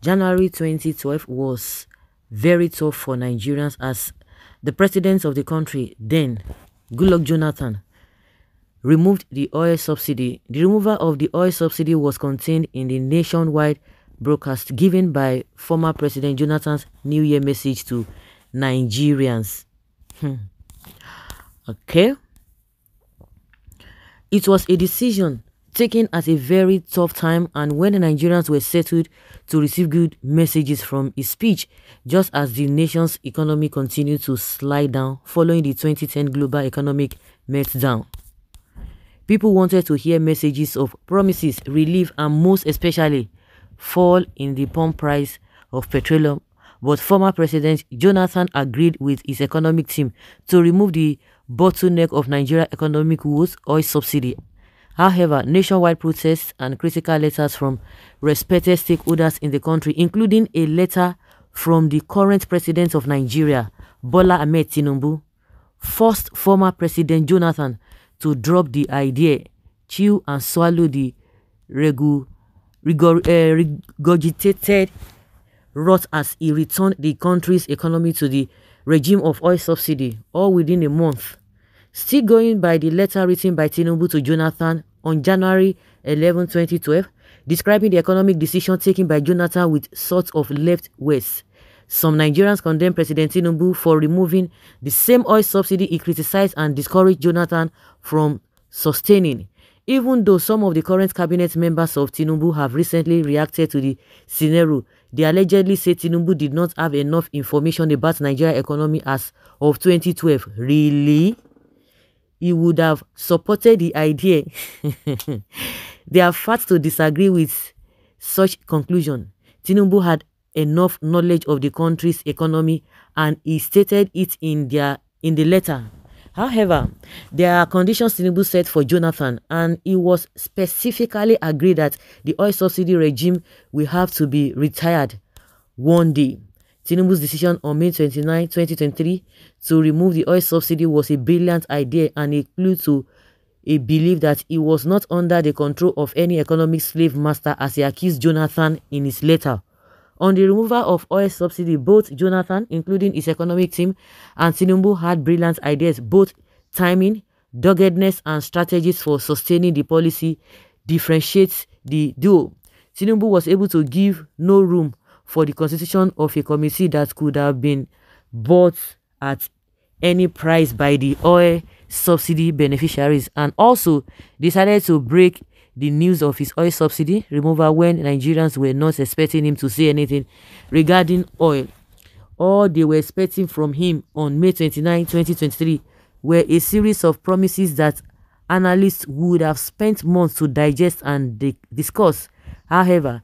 January 2012 was very tough for Nigerians as the president of the country then, Goodluck Jonathan, removed the oil subsidy. The removal of the oil subsidy was contained in the nationwide broadcast given by former President Jonathan's New Year message to Nigerians. Okay. It was a decision taken at a very tough time and when the Nigerians were settled to receive good messages from his speech, just as the nation's economy continued to slide down following the 2010 global economic meltdown. People wanted to hear messages of promises, relief, and most especially fall in the pump price of petroleum, but former President Jonathan agreed with his economic team to remove the bottleneck of Nigeria's economic woes, oil subsidy. However, nationwide protests and critical letters from respected stakeholders in the country, including a letter from the current president of Nigeria, Bola Ahmed Tinubu, forced former President Jonathan to drop the idea, chew and swallow the regurgitated rot as he returned the country's economy to the regime of oil subsidy, all within a month. Still going by the letter written by Tinubu to Jonathan on January 11, 2012, describing the economic decision taken by Jonathan with sort of left west. Some Nigerians condemned President Tinubu for removing the same oil subsidy he criticized and discouraged Jonathan from sustaining. Even though some of the current cabinet members of Tinubu have recently reacted to the scenario, they allegedly say Tinubu did not have enough information about Nigeria's economy as of 2012. Really? He would have supported the idea. They are fast to disagree with such conclusion. Tinubu had enough knowledge of the country's economy and he stated it in the letter. However, there are conditions Tinubu set for Jonathan and it was specifically agreed that the oil subsidy regime will have to be retired one day. Tinubu's decision on May 29, 2023 to remove the oil subsidy was a brilliant idea and a clue to a belief that he was not under the control of any economic slave master as he accused Jonathan in his letter. On the removal of oil subsidy, both Jonathan, including his economic team, and Tinubu had brilliant ideas, both timing, doggedness, and strategies for sustaining the policy differentiates the duo. Tinubu was able to give no room for the constitution of a committee that could have been bought at any price by the oil subsidy beneficiaries, and also decided to break the news of his oil subsidy removal when Nigerians were not expecting him to say anything regarding oil. All they were expecting from him on May 29, 2023 were a series of promises that analysts would have spent months to digest and discuss. However,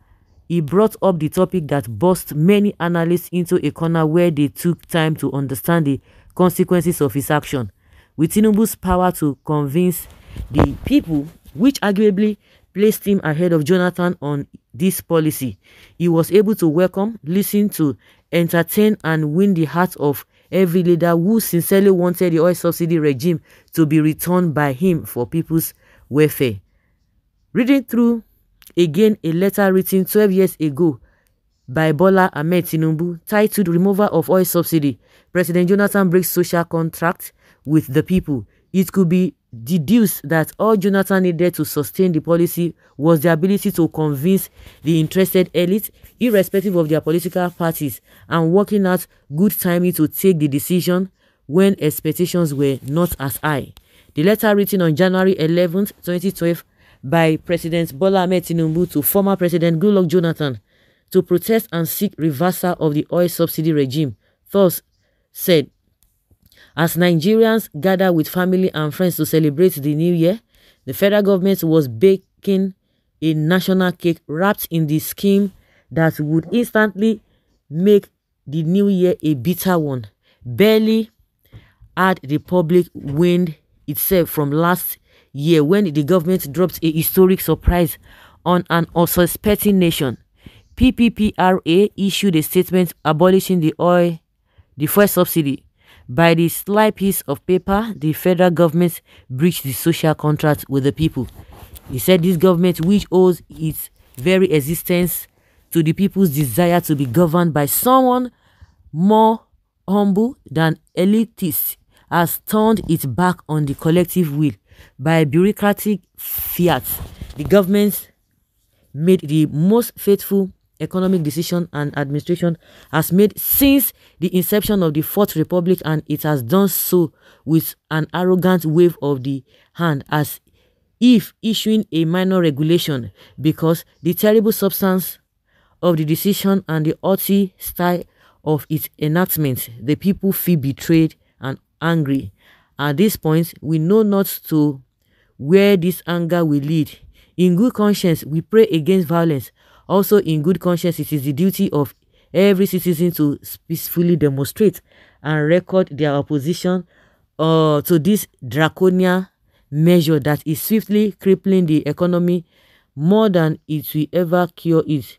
he brought up the topic that burst many analysts into a corner where they took time to understand the consequences of his action. With Tinubu's power to convince the people, which arguably placed him ahead of Jonathan on this policy, he was able to welcome, listen to, entertain and win the hearts of every leader who sincerely wanted the oil subsidy regime to be returned by him for people's welfare. Reading through again a letter written 12 years ago by Bola Ahmed Tinubu titled Removal of Oil Subsidy, President Jonathan breaks social contract with the people. It could be deduced that all Jonathan needed to sustain the policy was the ability to convince the interested elite, irrespective of their political parties, and working out good timing to take the decision when expectations were not as high. The letter written on January 11, 2012 by President Bola Ahmed Tinubu to former President Goodluck Jonathan to protest and seek reversal of the oil subsidy regime, thus said, as Nigerians gather with family and friends to celebrate the new year, the federal government was baking a national cake wrapped in the scheme that would instantly make the new year a bitter one. Barely had the public wind itself from last year when the government dropped a historic surprise on an unsuspecting nation. PPPRA issued a statement abolishing the fuel subsidy. By the sly piece of paper, the federal government breached the social contract with the people. He said this government, which owes its very existence to the people's desire to be governed by someone more humble than elitist, has turned its back on the collective will. By bureaucratic fiat, the government made the most faithful economic decision and administration has made since the inception of the Fourth Republic, and it has done so with an arrogant wave of the hand, as if issuing a minor regulation, because the terrible substance of the decision and the haughty style of its enactment, the people feel betrayed and angry. At this point, we know not to where this anger will lead. In good conscience, we pray against violence. Also, in good conscience, it is the duty of every citizen to peacefully demonstrate and record their opposition to this draconian measure that is swiftly crippling the economy more than it will ever cure it.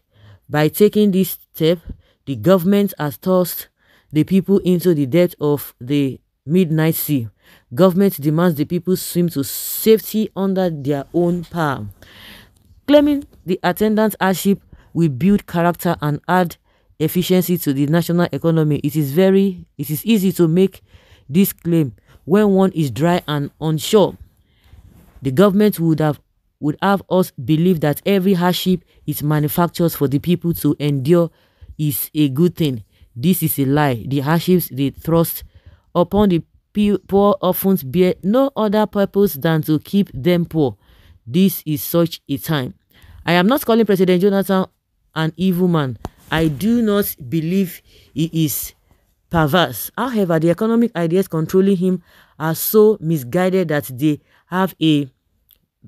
By taking this step, the government has tossed the people into the depth of the midnight sea. Government demands the people swim to safety under their own power. Claiming the attendant hardship will build character and add efficiency to the national economy, it is easy to make this claim when one is dry and unsure. The government would have us believe that every hardship it manufactures for the people to endure is a good thing. This is a lie. The hardships they thrust upon the poor often bear no other purpose than to keep them poor. This is such a time. I am not calling President Jonathan an evil man. I do not believe he is perverse. However, the economic ideas controlling him are so misguided that they have a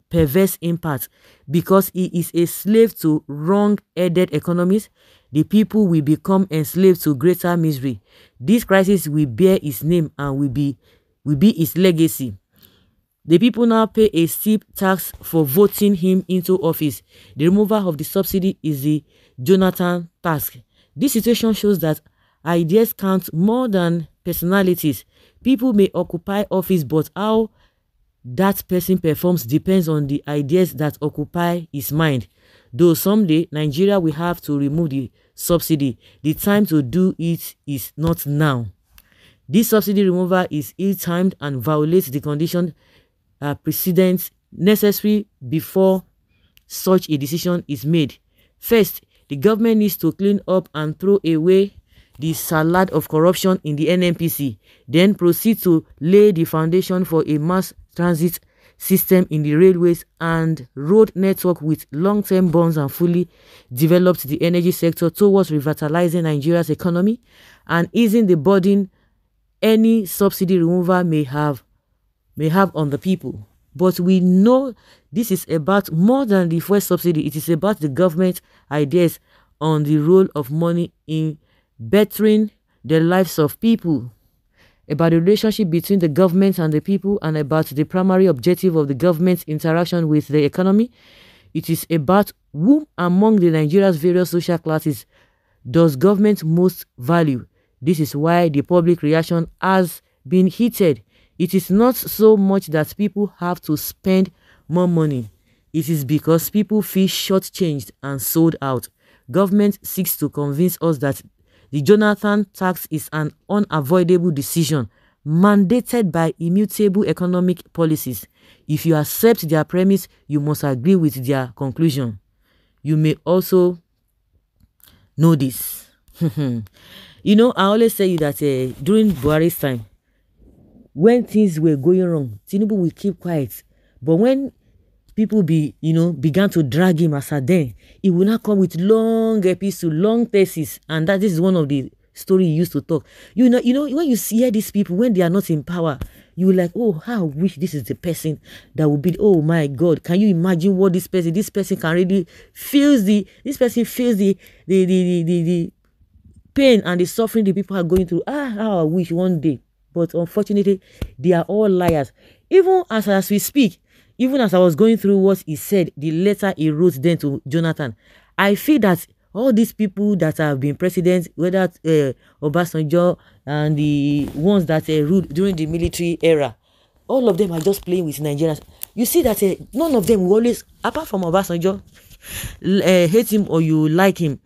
perverse impact. Because he is a slave to wrong-headed economies, the people will become enslaved to greater misery. This crisis will bear his name and will be his legacy. The people now pay a steep tax for voting him into office. The removal of the subsidy is the Jonathan task. This situation shows that ideas count more than personalities. People may occupy office, but how that person performs depends on the ideas that occupy his mind. Though someday Nigeria will have to remove the subsidy, the time to do it is not now. This subsidy removal is ill-timed and violates the condition precedents necessary before such a decision is made. First, the government needs to clean up and throw away the salad of corruption in the NNPC, then proceed to lay the foundation for a mass transit system in the railways and road network with long-term bonds, and fully developed the energy sector towards revitalizing Nigeria's economy and easing the burden any subsidy removal may have on the people. But we know this is about more than the first subsidy. It is about the government ideas on the role of money in bettering the lives of people, about the relationship between the government and the people, and about the primary objective of the government's interaction with the economy. It is about whom among the Nigeria's various social classes does government most value. This is why the public reaction has been heated. It is not so much that people have to spend more money. It is because people feel shortchanged and sold out. Government seeks to convince us that the Jonathan tax is an unavoidable decision mandated by immutable economic policies. If you accept their premise, you must agree with their conclusion. You may also know this. You know, I always say that during Buhari's time, when things were going wrong, Tinubu will keep quiet. But when people began to drag him as a then, he will not come with long epistle, long thesis, and that is one of the story he used to talk. You know, when you hear these people when they are not in power, you will like, oh, how I wish this is the person that will be. Oh my God, can you imagine what this person can really feels the pain and the suffering the people are going through. How I wish one day. But unfortunately, they are all liars. Even as we speak, even as I was going through what he said, the letter he wrote then to Jonathan, I feel that all these people that have been presidents, whether Obasanjo and the ones that ruled during the military era, all of them are just playing with Nigerians. You see that none of them will always, apart from Obasanjo, hate him or you like him,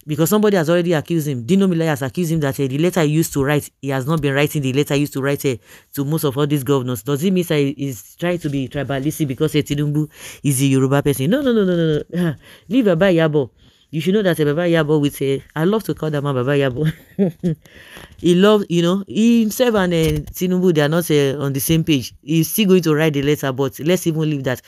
because somebody has already accused him. Dino Melaye has accused him that the letter he used to write, he has not been writing the letter he used to write to most of all these governors. Does it mean that he is trying to be tribalistic because Tinubu is a Yoruba person? No, no, no, no, no, no. Leave Baba Yabo. You should know that Baba Yabo would say, I love to call that man Baba Yabo. He loves, himself and Tinubu, they are not on the same page. He's still going to write the letter, but let's even leave that.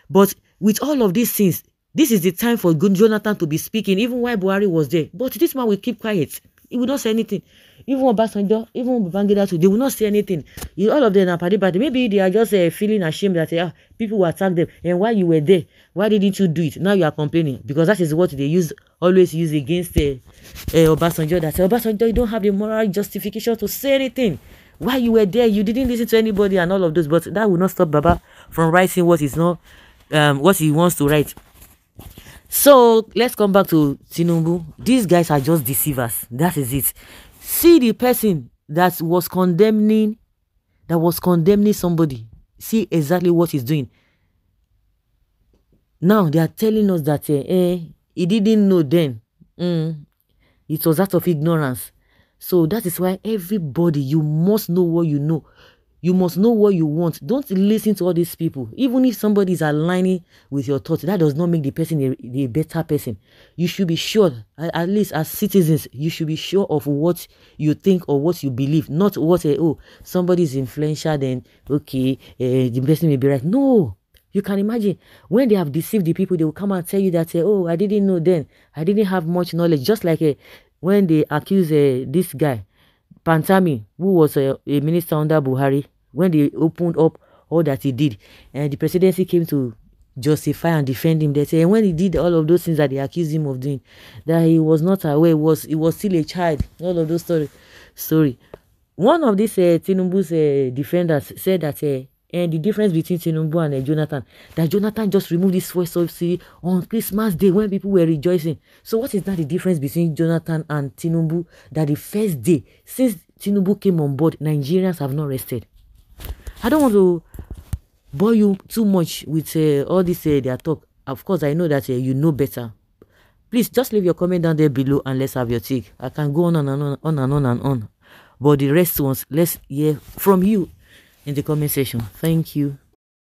But with all of these things, this is the time for Jonathan to be speaking, even while Buhari was there. But this man will keep quiet. He will not say anything. Even Obasanjo, even Babangida too, they will not say anything. All of them are party. Maybe they are just feeling ashamed that people will attack them. And while you were there, why didn't you do it? Now you are complaining. Because that is what they always use against Obasanjo. That Obasanjo, you don't have the moral justification to say anything. While you were there, you didn't listen to anybody and all of those. But that will not stop Baba from writing what he wants to write. So let's come back to Tinubu. These guys are just deceivers. That is it. See the person that was condemning somebody. See exactly what he's doing. Now they are telling us that he didn't know then. It was out of ignorance. So that is why everybody, you must know what you know. You must know what you want. Don't listen to all these people. Even if somebody is aligning with your thoughts, that does not make the person a better person. You should be sure, at least as citizens, you should be sure of what you think or what you believe. Not what, somebody is influential, then, okay, the person may be right. No. You can imagine, when they have deceived the people, they will come and tell you that, I didn't know then. I didn't have much knowledge. Just like when they accuse this guy, Pantami, who was a minister under Buhari, when they opened up all that he did, and the presidency came to justify and defend him, they say when he did all of those things that they accused him of doing, that he was not aware, he was still a child, all of those story. One of these Tinubu's defenders said that and the difference between Tinubu and Jonathan, that Jonathan just removed his fuel subsidy on Christmas Day when people were rejoicing. So what is that the difference between Jonathan and Tinubu? That the first day since Tinubu came on board, Nigerians have not rested. I don't want to bore you too much with all this their talk. Of course, I know that you know better. Please just leave your comment down there below and let's have your take. I can go on and on. But the rest ones, let's hear from you in the comment section. Thank you.